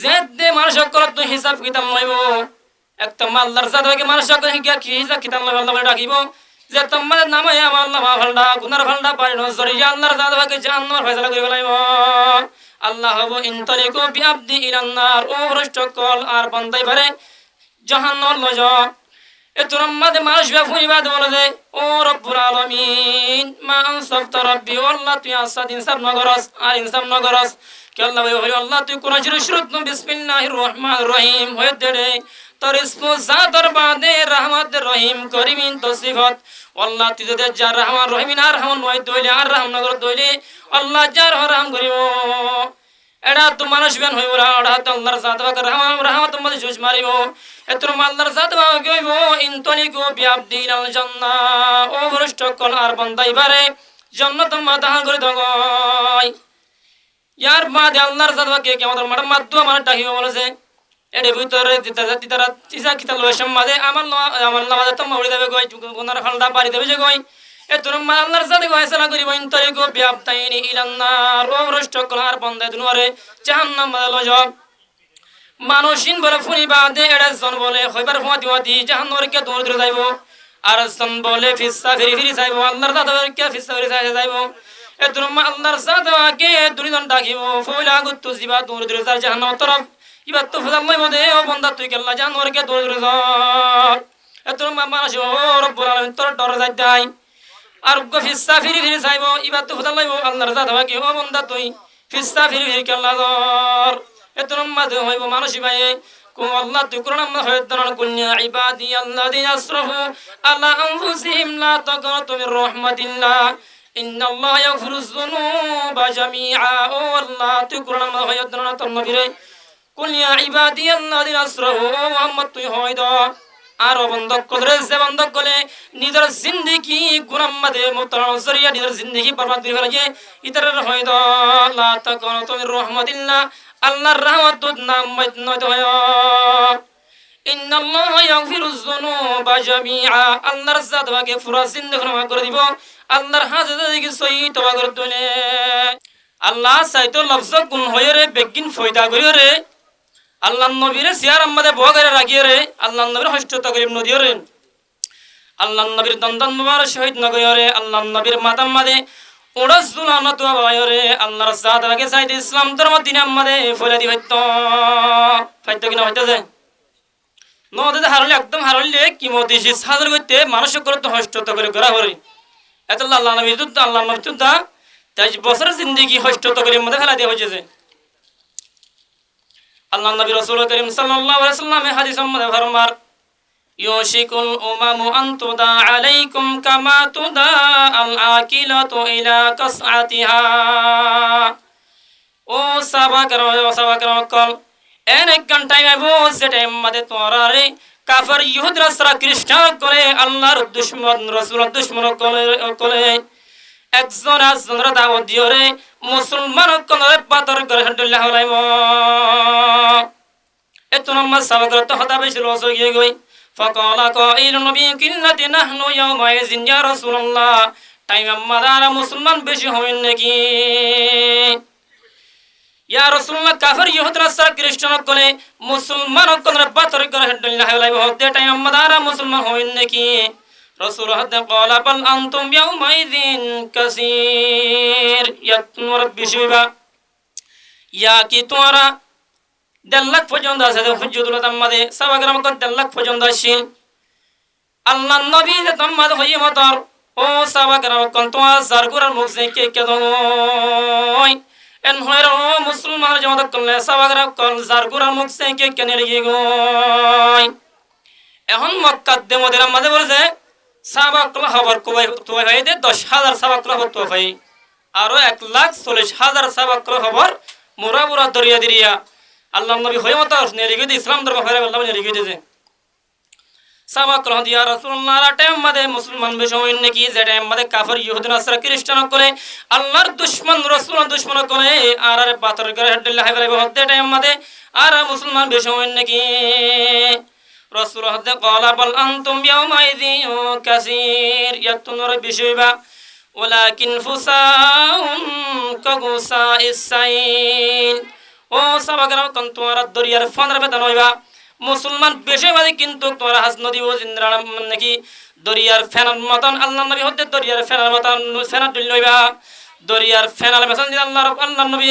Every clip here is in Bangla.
যে দে মানুষ সকল তুই হিসাব কিতাব লইব একটা মাল্লার জাতকে মানুষ সকল কি হিসাব কিতাব লইব আল্লাহ ডাকিব যে তোমার নামে আমার আল্লাহ ভালডা গুনার ভালডা পারি নজরি আল্লাহর জাতকে জাহান্নামের ফয়সালা করিব লাইব আল্লাহ হবো ইনতালিকু বিআবদি ইলান্নার ও ভ্রষ্টকল আর বান্দাই পারে জাহান্নাম লজ এতর মধ্যে মানুষ ফুইবাদ বলে যে ও রব্বুল আলামিন মা আনসাফতা রাব্বি আল্লাহ তুই আসাদ ইনসাফ নগরস আর ইনসাফ নগরস কে আল্লাহ ভাই আল্লাহ তুই কোন শুরুত বিসমিল্লাহির রহমানির রহিম হয়ে দে তোর ইসমু জাতর বাদে রহমত রহিম করিমিন তো সিফত আল্লাহ তুই যদি যার রহমান রহিমিন আর রহমান নয় দইলে আর রহম নগর দইলে আল্লাহ যার রহম করিব এডা তো মানুষ বেন হইব এডা তো আল্লাহর জাতবাক রহমান রহমত মধ্যে জুজ মারিব এতর আল্লাহর জাতবাক কইব ইনতালিকু বিআবদিল জান্নাহ ও ভ্রষ্ট কল আর বান্দাই বারে জান্নাত মাদাহ করে দগয় ইয়ার বাদে আল্লাহর জাতবাকে কি আমাদের মাদ্দু আমার ডাকিব বলেছে এর ভিতরে তারা চিসা কিতা লয় সমাজে আমার নামাজে তো মৌরি দেবে গই গুনার ফালদা পারি দেবে যে গই এতর আল্লাহর জাতে ফয়সালা করিব ইনতালিকু বিআবতাইনি ইলান্নার ও ভ্রষ্ট কল আর বান্দা দুনরে জাহান্নাম লজ মানুষিন বলে ফুনি বাদে এডাজন বলে হইবার ফাতি ফাতি জাহান্নামে কে দূর দূর যাইব আর জন বলে ফিসা ফিরি ফিরি যাইব আল্লাহর জাতে কে ফিসা ফিরি যাইব এতর আল্লাহর জাতে দুনিজন ডাকিব ফয়লা গুত্তু জিবা দূর দূর যায় জাহান্নাম তরফ ইবা তো ফজাল লই মদে ও বান্দা তুই কেল্লা জাহান্নামে কে দূর দূর যা এতর মানুষ ও রব্বুল আলামিন তোর ডর যাই দাই আর ফিসা ফিরি ফিরি যাইব ইবা তো ফজাল লইব আল্লাহর জাতে কে ও বান্দা তুই ফিসা ফিরি ফিরি কেল্লা দর এতর মাঝে হইব মানুষ ভাই কো আল্লাহ তুই কোরআন মধ্যে হয়তন কুল্লিয়া ইবাদি আল্লাযিনা আসরাফু আলা আনফুসিহিম লা তাকনাতু মির রাহমাতিল্লাহ ইন্নাল্লাহা ইয়াগফিরুয যুনুবা জামিআ ও আল্লাহ তুই কোরআন মধ্যে হয়তন তোর নবীরে কুল্লিয়া ইবাদি আল্লাযিনা আসরাফু মুহাম্মদ তুই হয়দ আর বন্ধক করে যে বন্ধক করে নিজের জিন্দেগি গুনাহ মধ্যে মুবতালা জরিয়া নিজের জিন্দেগি বরবাদ করে ফেলে ইতরের হয়দ লা তাকনাতু মির রাহমাতিল্লাহ আল্লাহর রহমত নাম মত হয় ইন্নাল্লাহা ইয়াগফিরুয যুনুবা জামিআ আল্লাহর জাতকে পুরা জিন্দেগি ক্ষমা করে দিব আল্লাহর হাজতে কি সহি তওবা করে তোলে আল্লাহ সাইতো লফজ কোন হয়রে বেগিন ফয়দা করিরে আল্লাহর নবীর সিয়ার আমাদের বগারে রাখিরে আল্লাহর নবীর হস্ততা করিম নদিরে আল্লাহর নবীর দন্দন মুবারক শহীদ নগরে আল্লাহর নবীর মাতাম মাদে ওড়স দুলানা তো বাইরে আল্লাহর জাত আগে চাইতে ইসলাম ধর্ম দিন আমাদের ফয়লা দি ফাইতো কিনা হইতাছে নদে হারলে একদম হারলে কি মদিসি সাদর করতে মানুষ করতে হস্ততা করে করা হরে এত আল্লাহ নবী যুদ্ধ আল্লাহ নবী যুদ্ধ 23 বছর জিন্দেগি হস্ততা করে মধ্যে ফেলা দেওয়া হয়েছে আল্লাহ নবী রাসূল করিম সাল্লাল্লাহু আলাইহি ওয়াসাল্লাম হাদিসের মধ্যে ফরমার ইউশিকুল উমামু আন তুদা আলাইকুম কামা তুদা আল আকিলাতু ইলা কাসআতিহা ও সাহাবাকরাম কল এক ঘন্টায় বসে টাইম মধ্যে তোরারে কাফের ইহুদ রাসরা খ্রিস্টান করে আল্লাহর দুশমন রাসূলের দুশমন করে একজন আজনের দাওয়াত দিওরে মুসলমান কোনরে পাতর করে আল্লাহ আলাইহি এত নম্বর সাহাবাকরা তো হতা বেশি লস হয়ে গই فقال قائل نبي كنت نحن يومئذ يا رسول الله টাইম আমাদের মুসলমান বেশি হবেন নাকি ইয়া রাসূলুল্লাহ কাফের ইহুদ রাসূল খ্রিস্টান কোলে মুসলমান কোনরে পাতর করে আল্লাহ আলাইহি হতে টাইম আমাদের মুসলমান হবেন নাকি রাসূল হতে قال بل انتم يومئذ كثير ইয়াতনুর বিশিবা ইয়া কি তোরা 1.5 লাখ পর্যন্ত আছে হুজুতুল তাম্মাদে সাহাবাগণ কত 1.5 লাখ পর্যন্ত আসেন আল্লাহর নবী যে তাম্মাদ হইয়ে মতর ও সাহাবাগণ কত জারগুরার মুখে কে দই এন হয়র মুসলমান জামাত করলে সাহাবাগণ কল জারগুরার মুখে কে কেনে লাগি গই এখন মক্কা দে মদিনা মাঝে বলেছে সাহাবাগণ খবর কই ভাই দে 10000 সাহাবাগণ খবর তো ভাই আরো 1,40,000 সাহাবাগণ খবর মোরা মোরা দরিয়া দরিয়া আল্লাহ নবী হয়ে মত নেরিগে দি ইসলাম ধর্ম ফেরে আল্লাহ নেরিগে দিয়েছে সাহাবা কল দিয়া রাসূলুল্লাহ টাইম মধ্যে মুসলমান বেশ হইন নাকি যে টাইম মধ্যে কাফের ইহুদি নাসারা খ্রিস্টান করে আল্লাহর দুশমন রাসূলের দুশমন করে আর পাথর করে আল্লাহ ফেরে হতে টাইম মধ্যে আর মুসলমান বেশ হইন নাকি রাসূল হতে قال بل انتم يومئذ كثير يتنور بشيبا ولكن فساء كغساء السيل ও সাবাগারাও কোন তোমরা দরিয়ার ফোনের বেতন হইবা মুসলমান বেশিবাদী কিন্তু তোমরা হাজ নদী ও জিন্দ্রাম নাকি দরিয়ার ফেনার মতন আল্লাহ নবী হতে দরিয়ার ফেনার মতন ফেনা তুল লইবা দরিয়ার ফেনার মেশন দিন আল্লাহ নবী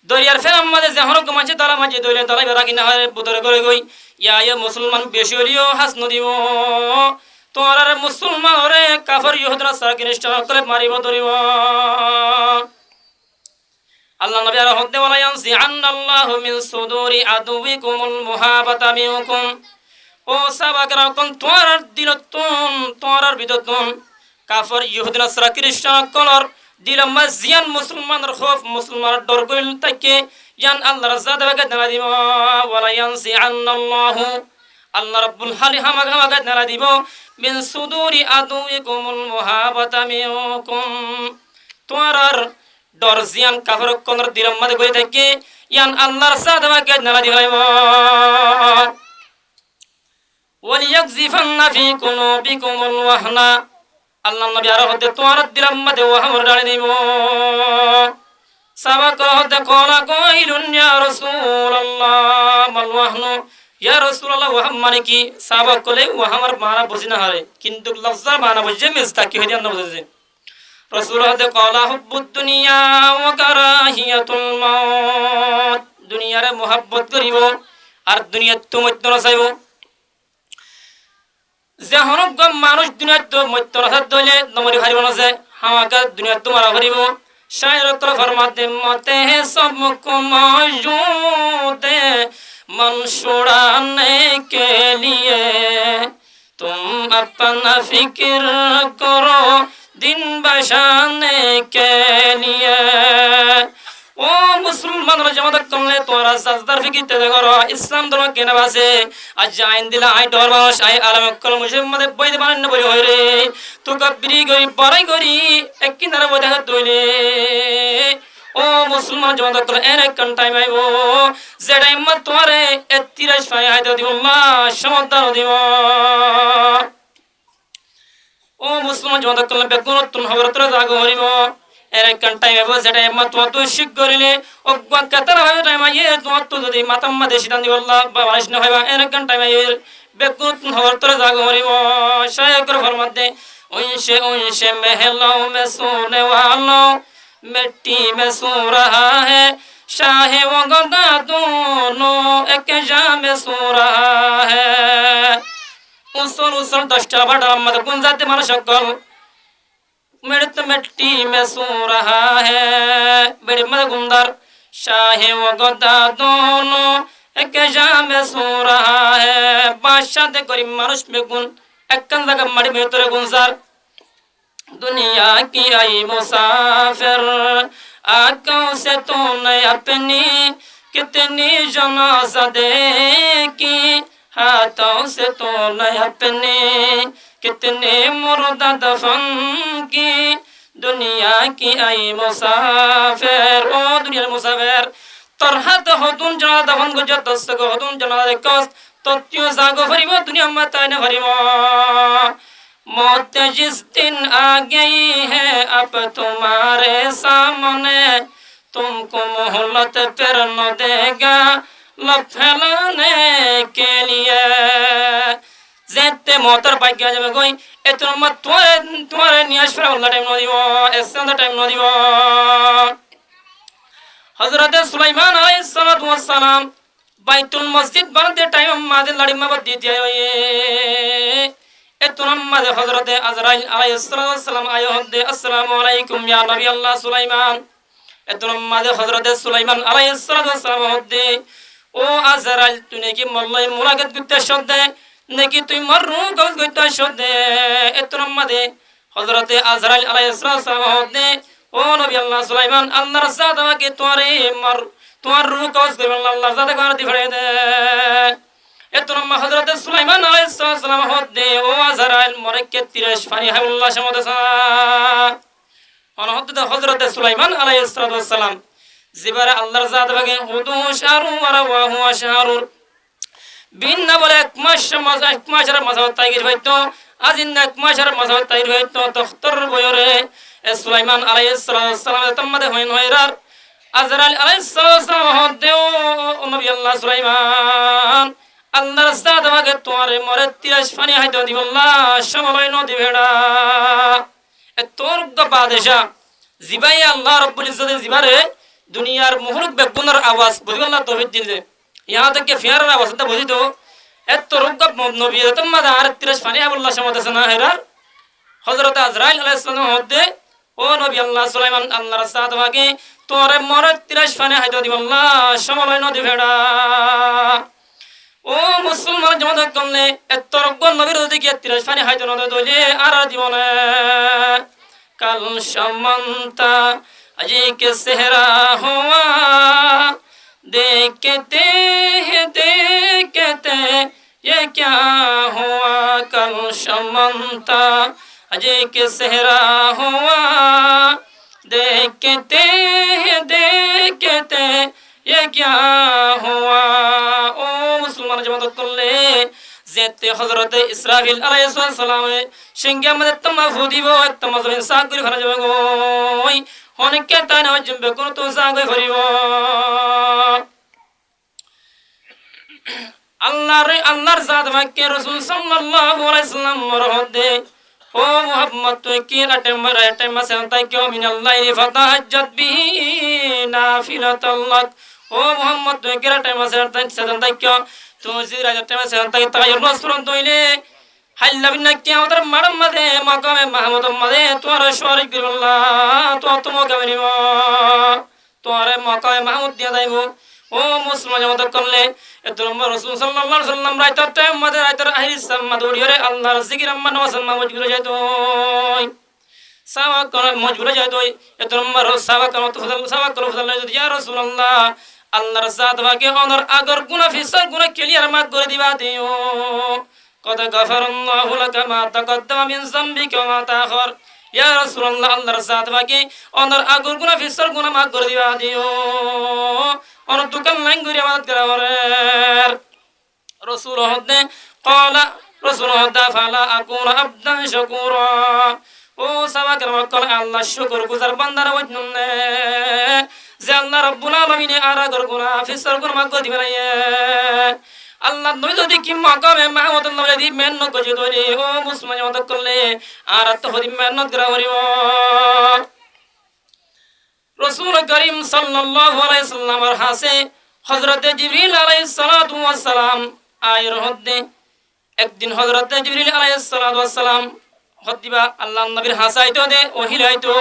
দরিয়ার ফেনার মাঝে যে হরক মাঝে তারা মাঝে দইলে তারাই রাখি না হয় বুতরে করে গই ইয়া মুসলমান বেশি হলিও হাজ নদী ও তোমরা মুসলমান রে কাফর ইহুদরা সারা খ্রিস্টান করে মারিব ধরিব আল্লাহ নবী আর হতে বলা ইয়ানসি আন্নাল্লাহু মিন সুদুরি আদুবিকুমুল মুহাবাতা মিনকুম ও সাহাবাগরা কোন তোমার দিলতুন তোমার বিদতুন কাফর ইহুদিনা সারা খ্রিস্টান কলর দিল মাজিয়ান মুসলমানের খৌফ মুসলমানের ডর কইল তাকে ইয়ান আল্লাহর জাত বাগে দানা দিব ওয়ালা ইয়ানসি আন্নাল্লাহু আল্লাহ রাব্বুল হালি হামাগামাগে দানা দিব মিন সুদুরি আদুবিকুমুল মুহাবাতা মিনকুম তোমার ডর জিয়ান কাফর কোনর দিল মাঝে কই থাকে ইয়ান আল্লাহর জাত বাগে দানা দিব ওয়ালিয়াকযিফান্না ফি কুলুবিকুমুল ওয়াহনা আল্লাহ নবী আর হতে তোমার দিলাম মাঝে ওয়াহমর ডালে দিব সাবাক হতে কোলা কইলুন ইয়া রাসূলুল্লাহ মাল ওয়াহনু ইয়া রাসূলুল্লাহ ওয়াহম মানে কি সাবাক কলে ওয়াহমর মানা বুঝি না হারে কিন্তু লফজার মানা বুঝে মিস্তা কি হইয়া না বুঝে রাসূল হতে কোলা হুব্বুদ দুনিয়া ওয়া কারাহিয়াতুল মাউত দুনিয়ারে মোহাব্বত করিব আর দুনিয়া তুমত না চাইব যে হনক মানুষ দুনিয়াত তো মত্য রাখার দইলে নমরি হারিব না যে হামাকা দুনিয়াত তো মারা হারিব শায়র তর ফরমাতে মতে হে সব কো মৌজুদে মনসুরানে কে লিয়ে তুম अपना फिक्र करो दिन बसाने के लिए ও মুসলমানরা জামাত করলে তোরা সাজদার ফিকিরতে দেখো ইসলাম ধর্ম কেন আছে আজ আইন দিলা আই ডর মানুষ আই আলম কল মুসলমানদের বইতে বানান না বলি হয় রে তো কবরি গরি বড়াই গরি এক কিনারে বই দেখা দইলে ও মুসলমান জামাত করলে এনে কোন টাইম আইবো যে টাইম মত তোরে 31 ফাই আইতো দিউল্লাহ সমাদান দিব ও মুসলমান জামাত করলে বেগুন তুন খবর তোরা জাগো হরিব এর কোন টাইম আইবো যে টাইম মত তো শিখ করিলে ও কাতার হয় টাইম আইয়ে তোমার তো যদি মাতাম মাদে সিদ্ধান্ত দিব আল্লাহ বাবাস না হইবা এর কোন টাইম আইয়ে বেগুন তুন খবর তোরা জাগো হরিব শায়কর ফরমাত দে उनसे महलों में सोने वालों मिट्टी में सो रहा है शाह वो गदा दोनों एक जा में सो रहा है उसर उसर दस्टा बड़ा मत गुंजाते मन शकल मृत मिट्टी में सो रहा है बड़े मत गुंदर शाह वो गदा दोनों एक जा में सो रहा है बादशाह दे गरीब मानुष में गुण एक जगह मड़ी में तोरे गुंजार दुनिया की आई मुसाफिर आंखों से तूने अपनी कितनी जनाजा देखी हाथों से तूने अपनी कितने मुर्दा दफन की दुनिया की आई मुसाफिर ओ दुनिया मुसाफिर तरहत होतुन जना दफन को जत दस्तक होतुन जना देखस तत्यो जागो भरिबो दुनिया में ताने भरिबो मौत जिस दिन आ गई है अब तुम्हारे सामने तुमको मोहलत फिर न देगा लब फैलाने के लिए जेते मोटर बाइक आ जावे कोई एतन मत तुम्हारे नियाश पर अल्लाह टाइम न दिबो ऐसा टाइम न दिबो हजरत सुलाइमान अलैहिस्सलातु वस्सलाम বাইতুল মসজিদ বানাতে টাইম মাদে লড়ি মাবদ দিতে আয়ে এতনম মাদে হযরতে আজরাইল আলাইহিস সালাম আয়ে হদে আসসালামু আলাইকুম ইয়া নবী আল্লাহ সুলাইমান এতনম মাদে হযরতে সুলাইমান আলাইহিস সালাম হদে ও আজরাইল তুই নাকি মল্লাই মুলাকাত করতে শব্দে নাকি তুই মররু গজ করতে শব্দে এতনম মাদে হযরতে আজরাইল আলাইহিস সালাম হদে ও নবী আল্লাহ সুলাইমান আল্লাহর সাথে আমাকে তোরে মর তোমার রূহ কবজ করবে আল্লাহ জাদা করে দি ফড়ে দে এতন হযরত সুলাইমান আলাইহিস সালাম হদে ও আজরাইল মরকে 30 ফানি হাবিবুল্লাহ সামদসা অনহদ হযরত সুলাইমান আলাইহিস সালাম জিবারে আল্লাহর জাত ভাগে হুদু শারু ওয়া রাওয়াহু আশহারুর বিন বলে এক মাসের মাঝে তাইগির হইতো আজিন এক মাসের মাঝে তাইর হইতো তখতর বয়রে সুলাইমান আলাইহিস সালাম তম্মাদে হইন হইরার আজরাইল আলাইহিস সালাম হতে ও নবী আল্লাহ সুলাইমান আল্লাহর জাত ভাগে তোরে মরে 30 পানি হাইতো দিবল্লাহ সমলয় নদী ভেড়া এ তোর বাদশা জিবাই আল্লাহ রাব্বুল ইজ্জতের জিবারে দুনিয়ার মুহরক বেগুনের আওয়াজ বুঝিবল্লাহ তৌফিক দিলে ইহা থেকে ফিয়ারের আওয়াজটা বুঝিত এত রোগ নবী তোমাদের আর 30 পানি আল্লাহ সমাদেশ না হেরার হযরত আজরাইল আলাইহিস সালাম হতে ও নবী আল্লাহ সুলাইমান আল্লাহর জাত ভাগে তোরে মরে 30 পানি হাইতো দিবল্লাহ সমলয় নদী ভেড়া ও মুসলমান জমাত করলে এত রোগ নবীর দিকে 30 পানি হাইতো নদী দইলে আর জীবনে कल शमंता अजी के सेहरा हुआ देखते ये क्या हुआ कल शमंता अजी के सेहरा हुआ देखते ये क्या हुआ ओ मुसलमान जमात करले যেতে হযরত ইসরাফিল আলাইহিস সালাম সিংহে মধ্যে তমা ফুদিব তমা জমিন সাগরি ভরা যাবে গই অনেককে তাই না জমবে কোন তো সাগরি ভরিব আল্লাহর জাত বাক্যে রাসূল সাল্লাল্লাহু আলাইহি সাল্লাম মরহদে ও মুহাম্মদ তুই কি রাতে মাসে তাই কেউ মিনাল্লাহি ফাতাহাজ্জাত বিহি নাফিলাতাল্লাক ও মুহাম্মদ তুই কি রাতে মাসে তাই কেউ तुझे राजते में संता की तायर नस्रुन तोइले हल्ला बिना क्या उधर मरम मदे मकाम महमूद मदे तुम्हारे शरीक बिल्लाह तुम कबनी तुम्हारे मकाम महमूद दिया दाइबो ओ मुसलमान जमात करले इधर रसूल सल्लल्लाहु अलैहि वसल्लम राइतर टाइम मदे राइतर आहिर सम्मद उड़ियोरे अल्लाह जिक्र अम्मा नवासन मजबूर जाय तो सावा कर मजबूर जाय तो इधर सावा करो तो सावा करो या रसूल अल्लाह আল্লাহর জাত ভাগে অনর আগর গুনাহ ফিসার গুনাহ ক্লিয়ার মাফ করে দিবা দিও কদ গফারাল্লাহু লাকা মা তাকদ্দামা মিন যামবিকা ওয়া মা তাআখার ইয়া রাসূলুল্লাহ আল্লাহর জাত ভাগে অনর আগর গুনাহ ফিসার গুনাহ মাফ করে দিবা দিও অনর দুকান লাইন করে ইবাদত করা করে রাসূল হদে ক্বালা রাসূল হদা ফালা আকুনা আবদান শাকুরা ও সাবাকের মক্কল আল্লাহ শুকর গুজার বান্দার ওজনে যে আল্লাহ রাব্বুল আলামিনে আর আগর গুনাহ ফিসার গুনাহ মাফ করে দিবেন আল্লাহ নবী যদি কি মাকামে মাহমুদুল্লাহ যদি মেহনত করে ধরে ও মুসলমান মত করলে আর তো হদি মেহনত করা হরিব রাসূল করিম সাল্লাল্লাহু আলাইহি সাল্লামের হাসে হযরত জিবরিল আলাইহিস সালাতু ওয়াস সালাম আয়ের হদ্দে একদিন হযরত জিবরিল আলাইহিস সালাতু ওয়াস সালাম হদিবা আল্লাহর নবীর হাসাইতো দে ওহি লাইতো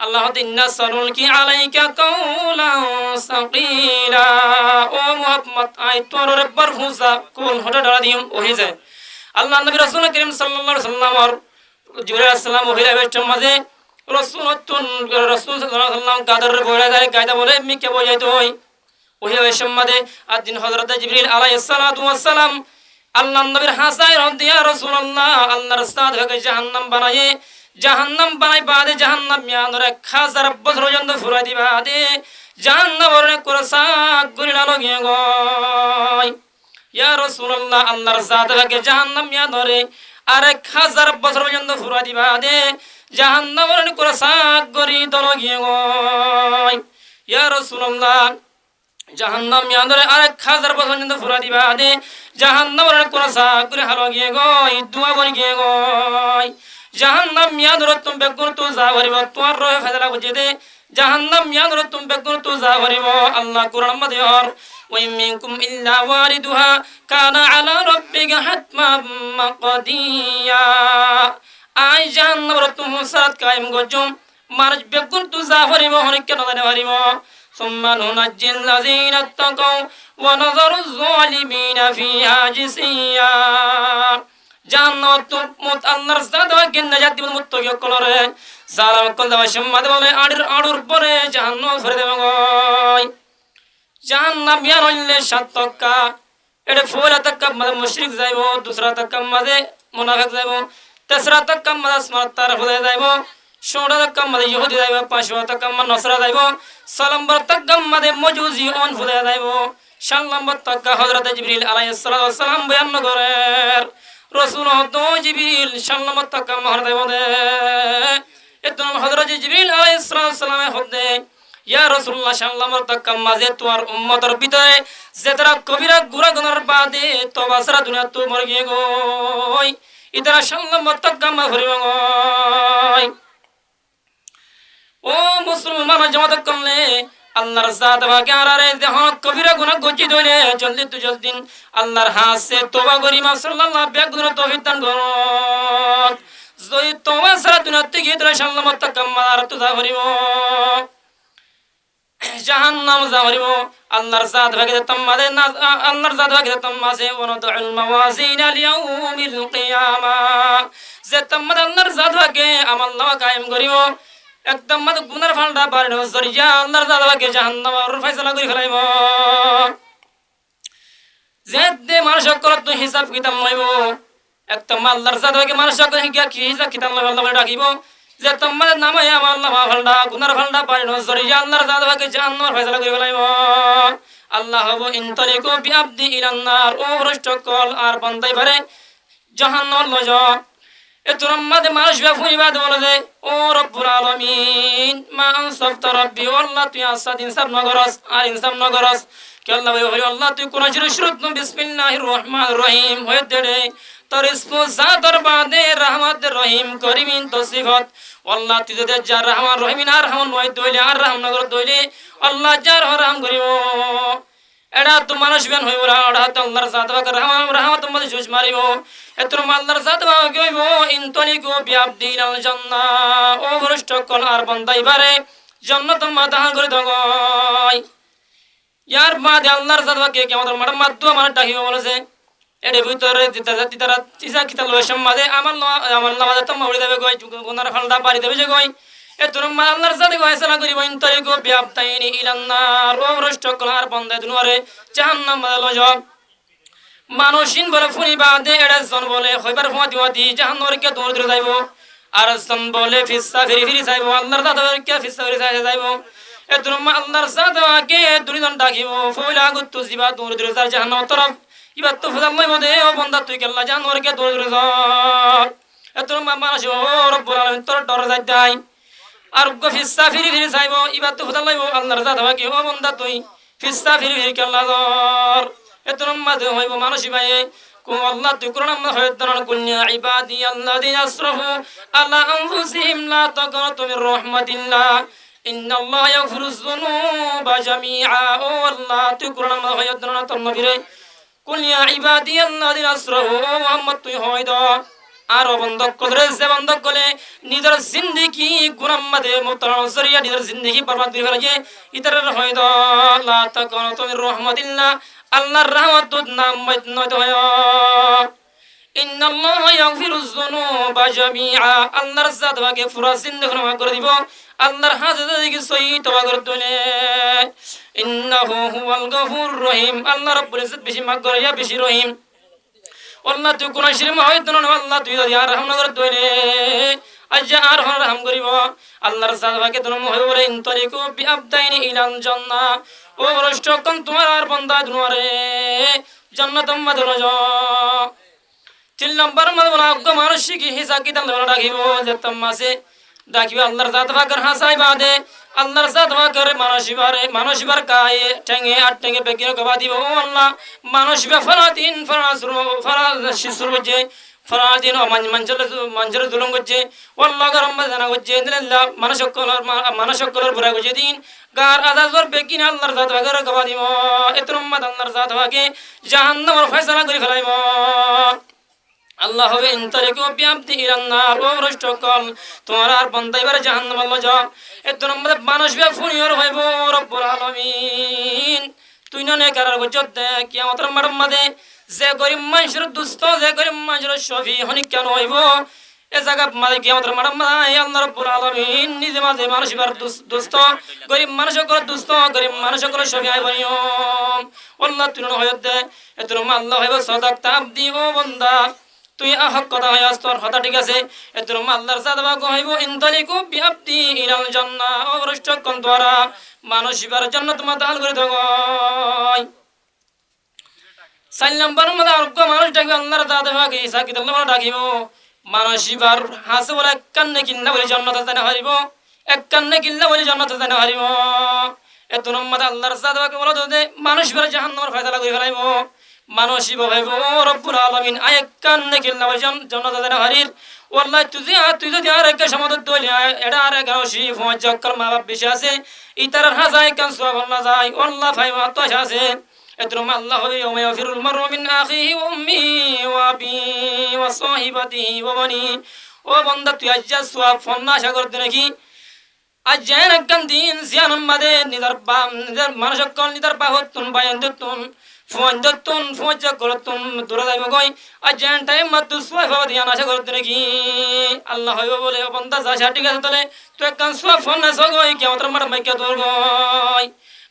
আল্লাহ ইন্না সানুলকি আলাইকা কাওলান সাকিলা ও মুহাম্মদ আই তোর রব্বর হুজা কোন হটা ডরা দিম ওহি যায় আল্লাহ নবী রাসূল করিম সাল্লাল্লাহু আলাইহি ওয়াসাল্লাম আর জিবরাইল আলাইহিস সালাম ওহি লাইবের মাঝে রাসূল সাল্লাল্লাহু আলাইহি ওয়াসাল্লাম গাদর বইরা যায় গায়দা বলে মিকে বইয়াইতো ওই ওহি ওই সম্মাদে আদিন হযরত জিবরিল আলাইহিস সালাতু ওয়াস সালাম আল্লাহ নবীর হাসায় রদিয়া রাসূলুল্লাহ আল্লাহর সাদ হয়ে জাহান্নাম বানাই বাদে জাহান্নাম মিয়ানর 1000 বছর পর্যন্ত ফুরাই দিবা দে জাহান্নামের কোরসা গুলিলা লগে গয় ইয়া রাসূলুল্লাহ আল্লাহর জাত লাগে জাহান্নাম মিয়ানরে আর 1000 বছর পর্যন্ত ফুরাই দিবা দে জাহান্নামের কোরসা গরি দলগে গয় ইয়া রাসূলুল্লাহ জাহান্নাম মিয়ানরে আর 1000 বছর পর্যন্ত ফুরাই দিবা দে জাহান্নামের কোরসা গরি হালগে গয় দুয়া বনি গে গয় জাহান্নাম মিয়াদর তুম বেগুন তু যা ভরিব তোমার রহে ফেদলা বুঝে দে জাহান্নাম মিয়াদর তুম বেগুন তু যা ভরিব আল্লাহ কুরআন মধ্যে আর ওয়া মিনকুম ইল্লা ওয়ারিদুহা কানা আলা রাব্বিকা হাতমান মাকদিয়া আই জাহান্নাম তুম সারাত কায়েম গজুম মারজ বেগুন তু যা ভরিব হনে কেন জানে ভরিব সুম্মা নুনাজ্জিল লাযিনা তাকাও ওয়া নাযারু যালিমিনা ফিহা জিসিয়া জান্নাত মুত আল্লাহর জাত ওকে নাজাত দিব মুত্তাকি কলরে জালাম কল দাও সম্মাদ বলে আড়ুর পরে জাহান্নাম ভরে দেব গয় জাহান্নাম ইয়ার হইলে 7 টাকা এডে ফোলা টাকা মানে মুশরিক যাইব দুসরা টাকা মানে মুনাফিক যাইব তেসরা টাকা মানে স্মার্তার হয়ে যাইব 16 টাকা মানে ইহুদি যাইব 5 টাকা মানে নসরা যাইব সালাম্বার টাকা মানে মজুজি অন হয়ে যাইব সাল্লাম্বার টাকা হযরত জিবরিল আলাইহিস সালাম বয়ান করেন রাসূল হতো জিবরিল সাল্লাল্লাহু তাআলা মহর দেবদে এতন হযরত জিবরিল আলাইহিস সালামে হদে ইয়া রাসূলুল্লাহ সাল্লাল্লাহু আলাইহি ওয়াসাল্লাম মাঝে তোমার উম্মতের ভিতরে যে তারা কবিরা গুনাহ গুনার বাদে তওবা ছাড়া দুনিয়া তো মরে গিয়ে গই ইতারা সাল্লাল্লাহু আলাইহি ওয়াসাল্লাম করিব গই ও মুসলমান জামাত করলে আল্লাহর জাত ভাগে আরে দেহ কবিরা গুনাহ গজি দইলে জলদি তো জলদি আল্লাহর হাসে তওবা করি মা সাল্লাল্লাহু বেগুনাহ তৌফিক দান করুন যদি তওবা ছাড়া দুনিয়া থেকে ইতারা সাল্লাল্লাহু আলাইহি ওয়াসাল্লাম তো যা করিব জাহান্নাম যাওয়ারিব আল্লাহর জাত ভাগে তাম্মাদে না আল্লাহর জাত ভাগে তাম্মাসে ওয়ানাদুল মাওয়াজিন লিয়াউমিল কিয়ামা যে তাম্মাদ আল্লাহর জাত ভাগে আমল নামা কায়েম করিব একদম মাদ গুনার ফালটা বাড়ানো জরিয়া আল্লাহর জাত ভাগে জাহান্নামের ফয়সালা করি ফেলাইব যে দে মানুষ কলত হিসাব কিতাব লইব একদম আল্লাহর জাত ভাগে মানুষ কি হিসাব কিতাব লইব আল্লাহ ডাকিব যে তোমাদের নামে আমার আল্লাহ ফালটা গুনার ফালটা পারিনো জরিয়া আল্লাহর জাত ভাগে জাহান্নামের ফয়সালা করি ফেলাইব আল্লাহ হবো ইনতালিকু বিআবদি ইলান্নার ও ভ্রষ্ট কল আর বান্দাই পারে জাহান্নাম লজ এতুর মাঝে মানুষ ফুইবাদ বলে যে ও রব্বুল আলামিন মা আনসাফতা রাব্বি আল্লাহ তুই আসাদ ইনসাফ নগরস আর ইনসাফ নগরস কে আল্লাহ ভাই আল্লাহ তুই কোন শুরুত বিসমিল্লাহির রহমানির রহিম হয়ে দেড়ে তোর ইসমু জাতর বাদে রহমত রহিম করিমিন তো সিফত আল্লাহ তুই যদি যার রহমান রহিমিন আর রহমান নয় দইলে আর রহমনগর দইলে আল্লাহ যার রহম করিব এডা তো মানুষ বেন হইব ওরা তো আল্লাহর জাত ভাগ রহমত মধ্যে জুজ মারিব এতর আল্লাহর জাত ভাগ হইব ইনতালিকু বিআবদিল জান্নাহ ও ভ্রষ্ট কল আর বান্দাই বারে জান্নাত মাদান করে দগয় ইয়ার বাদে আল্লাহর জাত ভাগ কে আমাদের মাড মাদু আমার ডাকিব বলেছে এর ভিতরে তারা চিসা কিতাল সম্মাদে আমার নামাজে তো মাউড়ি দেবে গই গুনার ফালটা পারি দেবে যে গই এতর আল্লাহর জাত ফয়সালা করিব ইনতালিকু বিআবদাইনি ইলান্নার ও ভ্রষ্ট কল আর বান্দা দুনিয়ারে জাহান্নাম লজ মানুষিন বলে ফুনি বাদে এড়া জন বলে হইবার ফুয়াতি ওয়াতি জাহান্নামের কে দূর দূর যাইব আর জন বলে ফিসা ফিরি ফিরি যাইব আল্লাহর জাতের কে ফিসা ফিরি যাইব এতর আল্লাহর জাত কে দুনিয়ান ডাকিব ফইলা গুত্তু জিবা দূর দূর যার জাহান্নাম তরফ ইবা তো ফুদাল লইব দে ও বান্দা তুই কেল্লা জাহান্নামের কে দূর দূর যা এতর মানুষ ও রব্বুল আলামিন তোর ডর যাই দাই আর ফিসা ফিরি ফিরি যাইব ইবা তো ফুদাল লইব আল্লাহর জাত কে ও বান্দা তুই ফিসা ফিরি ফিরি কেল্লা দর এতর মাঝে হইব মানুষ ভাই কুম আল্লাহ তুই কোরআন হয়তন কুল্লা ইবাদি আল্লাযিনা আসরাফু আলা আনফুসিহিম লা তাকনাতু মির রাহমাতিল্লাহ ইন্নাল্লাহা ইয়াগফিরুয যুনুবা জামিআ ও আল্লাহ তুই কোরআন হয়তন তোর নবীরে কুল্লা ইবাদি আল্লাযিনা আসরাফু মুহাম্মদ তুই হয়দ আর বন্ধ করে যে বন্ধ করে নিজের জিন্দেগি গুনাহ মাঝে মুতরান জরিয়া নিজের জিন্দেগি বরবাদ করে ফেলে ইতরের হয়দ লা তাকনাতু মির রাহমাতিল্লাহ আল্লাহর রহমত নাম নয় তো হয় ইন্নাল্লাহা ইয়াগফিরুয যুনুবা জামিআ আল্লাহর জাত ভাগে পুরা জিন্দেগি ক্ষমা করে দিব আল্লাহর হাজতে দিকে সহি তওবা করে তোলে ইন্নাহু হুয়াল গফুরুর রহিম আল্লাহ রাব্বুল ইজ্জত বেশি মাফ করে ইয়া বেশি রহিম আল্লাহ তুই কোন শিরম হয়তো না আল্লাহ তুই আর রহম করে তোলে আজ আর রহম করিব আল্লাহর জাত ভাগে তুমি হইব রে ইনতালিকু বিআবদাইনি ইলাল জান্নাহ ও ভ্রষ্ট কোন তোমার আর বান্দা দুনিয়ারে জান্নাত মধ্যে রজ 3 নম্বর মধ্যে বলা মানুষ কি হিসাব কিতাব ডাকিব যে তমাসে ডাকিব আল্লাহর জাত ভাগের হাসাই বাদে আল্লাহর জাত ভাগের মানসিবার কায়ে ঠেঙ্গে আট ঠেঙ্গে বেকিনো গবা দিব ও আল্লাহ মানসিবা ফরাদিন ফরাজ শিশুর যে ফরাদিন মঞ্জর দুলং গজে আল্লাহ গরম জানা গজে দিল্লাহ মানসকলর পুরা গজে দিন গার আজাজর বেকিন আল্লাহর জাত ভাগের গবা দিব এতর আল্লাহর জাত ভাগে জাহান্নামের ফয়সালা করে ফেলাইব আল্লাহ হবে ইনতালিকু বিআবদি ইলান্নার ও ভ্রষ্ট কল তোমার আর বান্দা এবারে জাহান্নাম আল্লাহ যা এতর মানুষ বে ফুনিয়র হইব রব্বুল আলামিন তুই ননে কারার গজত দে কিয়ামতের মাঠে যে গরিব মানুষের দুস্থ যে গরিব মানুষের শফি হনি কেন হইব এ জায়গা মাঝে কিয়ামতের মাঠে আল্লাহ রব্বুল আলামিন নিজে মাঝে মানুষের দুস্থ গরিব মানুষের দুস্থ গরিব মানুষের শফি আইব নিয়ম আল্লাহ তুই ননে হইত দে এতর আল্লাহ হইব সাদাক তাবদি ও বান্দা তুই হক কথা হয় তোর কথা ঠিক আছে এতর আল্লাহর জাত ভাগ হইব ইনতালিকু বিআবদি ইলাল জান্নাহ ও ভ্রষ্ট কোন দ্বারা মানসিবার জান্নাত মাদাল করে দগয় 4 নম্বর মধ্যে আর মানুষ ডাকিব আল্লাহর জাত ভাগ ঈসা কি আল্লাহ ডাকিব মানসিবার হাসে বলে কান্নে কিন্না বলে জান্নাত জানা হইব এক কান্নে কিল্লা বলে জান্নাতে যাই না হারিব এত নম্মদ আল্লাহর সাদাকে বলো দে মানুষ বের জাহান্নামের ফয়সালা করে ফেলাইব মানুষই ভাইব রব্বুল আলামিন এক কান্নে কিল্লা বলে জান্নাতে যাই না হারির ওয়াল্লাহি তুই যদি আর একটা সমাদত দলি এটা আর এক রশি ফজ জক্কর মা বাপ বেশি আছে ইতার হাজাই কান সব আল্লাহ যায় আল্লাহ ফাইবা তো আছে এতরম আল্লাহ হবে ইয়াউমা ইয়াফিরুল মারউ মিন আখিহি ওয়া উম্মিহি ওয়া আবিহি ওয়া সাহিবাতিহি ওয়া বানি ও বান্দা তুই আজ সওয়াব ফন্না সাগর দিনে কি আজ জান একখান দিন জিয়ানম মাদে নিদার বাম নিদার মানুষকল নিদার বাহতুন বায়ান্দতুন ফন্দতুন ফজ করতুন দূর যাইব গই আজ জান টাইম মত সওয়াব হবে দিয়ানা সাগর দিনে কি আল্লাহ হইব বলে ও বান্দা যা ঠিক আছে তাহলে তুই একখান সওয়াব ফন্না সগই কিয়ামতের মাঠ মাইকা দূর গই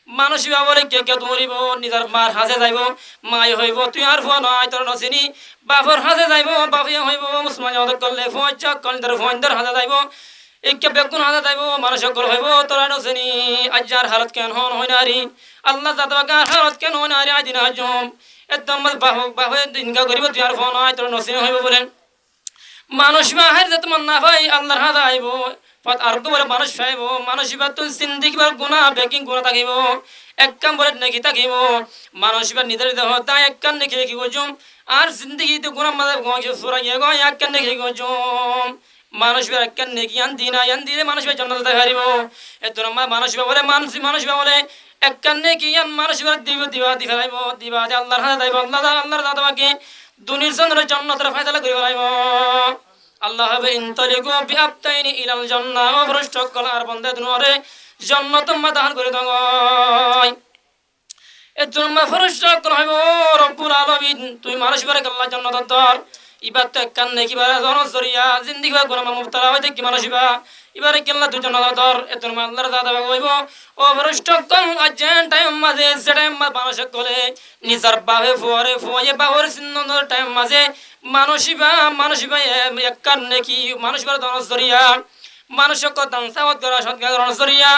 মানুষ বলে কে কে ধরিব নিজের মার হাজে যাইব মাই হইব তুই আর ফোন নয় তোর নচিনি বাপর হাজে যাইব বাপিয়া হইব মুসলমান করলে ফজ কলিদার ফন্দর হাজে যাইব একে বেগুন হাজে যাইব মানুষ সকল হইব তোরা নচিনি আজ্জার হালত কেন হন হয় নারী আল্লাহ জাতবাকার হালত কেন হয় নারী আদিন আজম একদম বাপে দিনকা করিব তুই আর ফোন নয় তোর নচিনি হইব বলে মানুষ বাহের যে তোমার না ভাই আল্লাহর হাজে আইব আর তো বলে মানুষ পাইব মানুষ তুই সিন্দিকিবার গুণা বেকিং গুণা থাকিব এক কাম বলে নাকি থাকিব মানুষ নির্ধারিত তাই এক কান দেখে কি গজুম আর জিন্দগিতে গুণা মাঝে সুরা গিয়ে গয় এক কান দেখে গজুম মানুষ এক কান নেকি আনদি না আনদি মানুষ জন্নত হারিব এত মানুষ বলে মানুষ বলে এক কান নেকি আন মানুষ দিবা ফেলাইব দিবা আল্লাহর হাতে যাইব আল্লাহর দাদাকে দুনির চন্দ্র জন্নতের ফয়সালা করে ফেলাইব আল্লাহ হবে ইনতালিকু বিআবতাইনি ইলাল জান্নাহ ও ভ্রষ্ট কল আর বন্দে দুনরে জান্নাত মাদান করে দঙ্গই এজন্য ভ্রষ্ট কল হইব রব্বুল আলামিন তুই মানুষ বারে আল্লাহ জান্নাত দর ইবাত কান নেকি বারে জনস জরিয়া জিন্দেগি বা গুনাহ মুবতালা হইতে কি মানুষ বা ইবারে কেল্লা তুই জান্নাত দর এজন্য আল্লাহর দাদা হইব ও ভ্রষ্ট কল আজেন টাইম মাঝে সেটাইম মানুষ কলে নিজার বাবে ফুয়ে বাবর সিন্নর টাইম মাঝে মানুষিবা এক কান নেকি মানুষবার দনস দরিয়া মানুষক দানসাওয়াত করা সৎকার দনস দরিয়া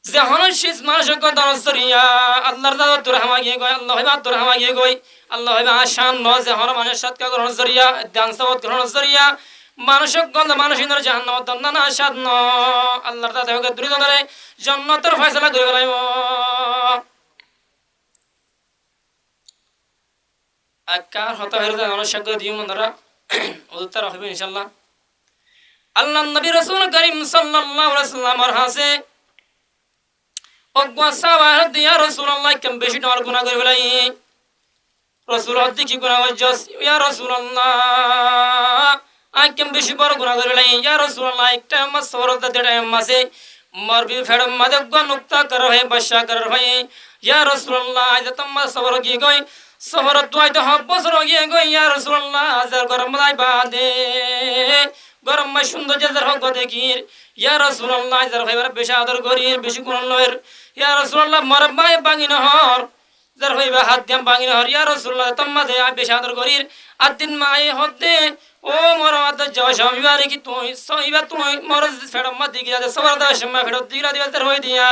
যে হনশিস মানুষক দনস দরিয়া আল্লাহর দাদা তোর হামাগিয়ে গয় আল্লাহ হইবা তোর হামাগিয়ে গয় আল্লাহ হইবা আশান ন যে হন মানুষ সৎকার দনস দরিয়া দানসাওয়াত দনস দরিয়া মানুষক গন্ধ মানুষিনর জাহান্নাম দন্না না আশাদ ন আল্লাহর দাদা হকে দুরি দরে জান্নাতের ফয়সালা করে ফেলাইব আকার হতা হইরা মানুষক দিও মনরা উত্তর হবে ইনশাআল্লাহ আল্লাহ নবী রাসূল করিম সাল্লাল্লাহু আলাইহি ওয়াসাল্লামের হাসে অগবা সাওয়ার দিয়া রাসূলুল্লাহ কেম বেশি ডর গুনাহ করে ফেলাই রাসূল হদ্দি কি গুনাহ হইছস ইয়া রাসূলুল্লাহ আই কেম বেশি বড় গুনাহ করে ফেলাই ইয়া রাসূলুল্লাহ একটা মাস সরদ দেড় মাসে মরবি ফেড়ম মাদক নুক্তা কর হয় বশা কর হয় ইয়া রাসূলুল্লাহ আজ তোমার সবর কি গই সহরত তুই তো বছর গিয়ে গই ইয়া রাসূলুল্লাহ আজার গরম লাই বাদে গরম মা সুন্দর জাজার হক দেখির ইয়া রাসূলুল্লাহ আজার ভাইবার বেশি আদর করির বেশি কোন লয়ের ইয়া রাসূলুল্লাহ মরবাই বাঙি নহর যার হইবা হাত দিম বাঙি নহর ইয়া রাসূলুল্লাহ তোমা দে বেশি আদর করির আদিন মাই হদে ও মোর আদ জয় স্বামীবারে কি তুই সইবা তুই মোর ফেড়ম মা দিগি যা সবার দা সময় ফেড় দিগরা দিবা তার হই দিয়া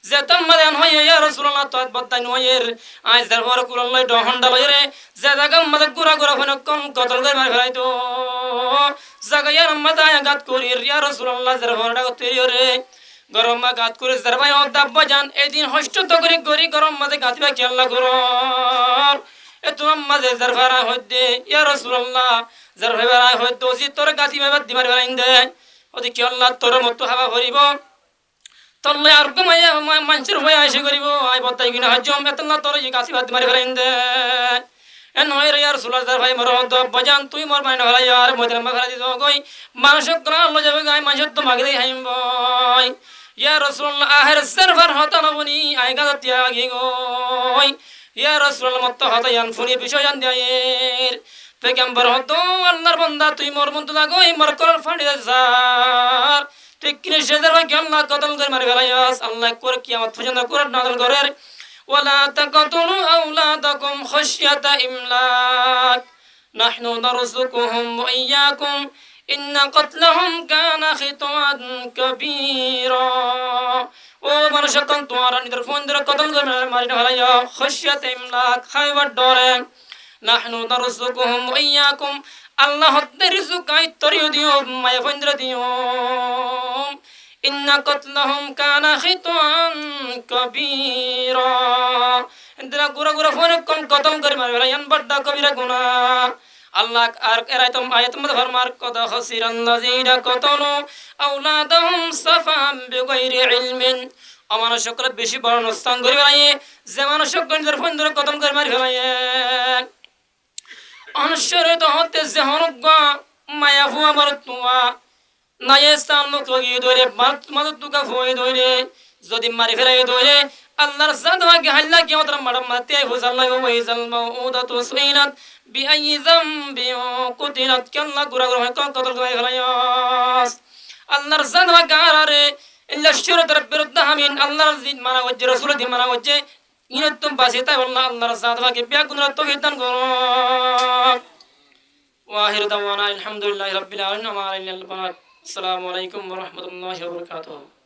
যে তোমাদের হয় ইয়া রাসূলুল্লাহ তো বদাই নয়ের আজ দরবার কুরল্লাই ডহন্ডা লয়রে যে জায়গা মদ গুরা গুরা হন কোন কতল করে মার ফেলাই তো জায়গা ইয়ার মদায় গাত করি ইয়া রাসূলুল্লাহ দরবারটা তৈরি গরম মা গাত করে দরবাই অদাব বাজান এদিন হষ্ট তো করে গরি গরম মদে গাতিবা কি আল্লাহ করর এ তো আমাদের দরবারা হইতে ইয়া রাসূলুল্লাহ দরবারা হইতো জি তোর গাতিবা দিমার ফেলাইন্দে ওদি কি আল্লাহ তোর মত হাওয়া ভরিব তল্লে আর কমাইয়া মানুষের হয়ে আসে করিব আই বতাই কিনা হজম এতলা তোর এই কাছি ভাত মারি ফেলাইন দে এন হয় রে ইয়ার সুলাদার ভাই মর তো বজান তুই মর মাইন হলাই আর মইদের মা ফেলা দিত গই মানুষ করা আল্লাহ যাবে গায় মানুষ তো মাগে দেই হাইম বই ইয়া রাসূলুল্লাহ আহের সারফার হতা নবনি আই গাদা ত্যাগি গই ইয়া রাসূলুল্লাহ মত হতা ইয়ান ফুনি বিষয় জান দেয়ের পেগম্বর হতো আল্লাহর বান্দা তুই মর মন তো লাগই মর কর ফাড়ি যার ঠিক কিনে সেজার ভাই আল্লাহ কতল করে মারি ফেলাইস আল্লাহ করে কিয়ামত পর্যন্ত করে নাযিল করের ওয়ালা তাকাতুলু আওলাদাকুম খাশিয়াতা ইমলাক নাহনু নারযুকুহুম ওয়া ইয়্যাকুম ইন্না কতলাহুম কানা খিতাওয়ান কাবীরা ও মানুষ কোন তোমার নিদর ফোন ধরে কতল করে মারি ফেলাইয়া খাশিয়াতা ইমলাক খাইবার ডরে নাহনু নারযুকুহুম ওয়া ইয়্যাকুম আল্লাহ হতে রিজুক আই তরিও দিও মায়া ফন্দ্র দিও ইন্না কতলাহুম কানা খিতান কবীরা ইন্দরা গুরা গুরা ফোন কোন কতম করে মারবে ইয়ান বড় কবিরা গুনাহ আল্লাহ আর এরাইতম আয়াতুম ফরমার কদ খাসিরান লাযিনা কতলু আওলাদাহুম সাফাম বিগাইরি ইলমিন অমানুষকরা বেশি বড় নস্তান করে বেড়াইয়ে যে মানুষক গঞ্জের ফোন ধরে কতম করে মারি ফেলাইয়ে অনুসরিত হতে যে হনুজ্ঞ মায়া ফুয়া বড় তুয়া নায়ে স্থান মুখ লগিয়ে ধরে মাদুর তুকা ফুয়ে ধরে যদি মারি ফেলাই ধরে আল্লাহর জাদ ভাগে হাল্লা কি ওদের মাডাম মাতে হুজাল্লাহ ওয়াইজাল মাউদাতু সুইনাত বিআই যামবি কুতিলাত কাল্লা গুরা গুরা কতল করে ফেলাইয়াস আল্লাহর জাদ ভাগে আরে ইল্লা শুরুত রাব্বির দাহামিন আল্লাহর জিদ মানা ওয়াজ রাসূল দি মানা ওয়াজ ইনতুম বাসিতা আল্লাহ আল্লাহর জাদ ভাগে বিয়া গুনরা তৌহিদ দান করো ওয়াহির দাওয়ানা আলহামদুলিল্লাহি রাব্বিল আলামিন ওয়া আলাইহিল বারাকাতুহু আসসালামু আলাইকুম ওয়া রাহমাতুল্লাহি ওয়া বারাকাতুহু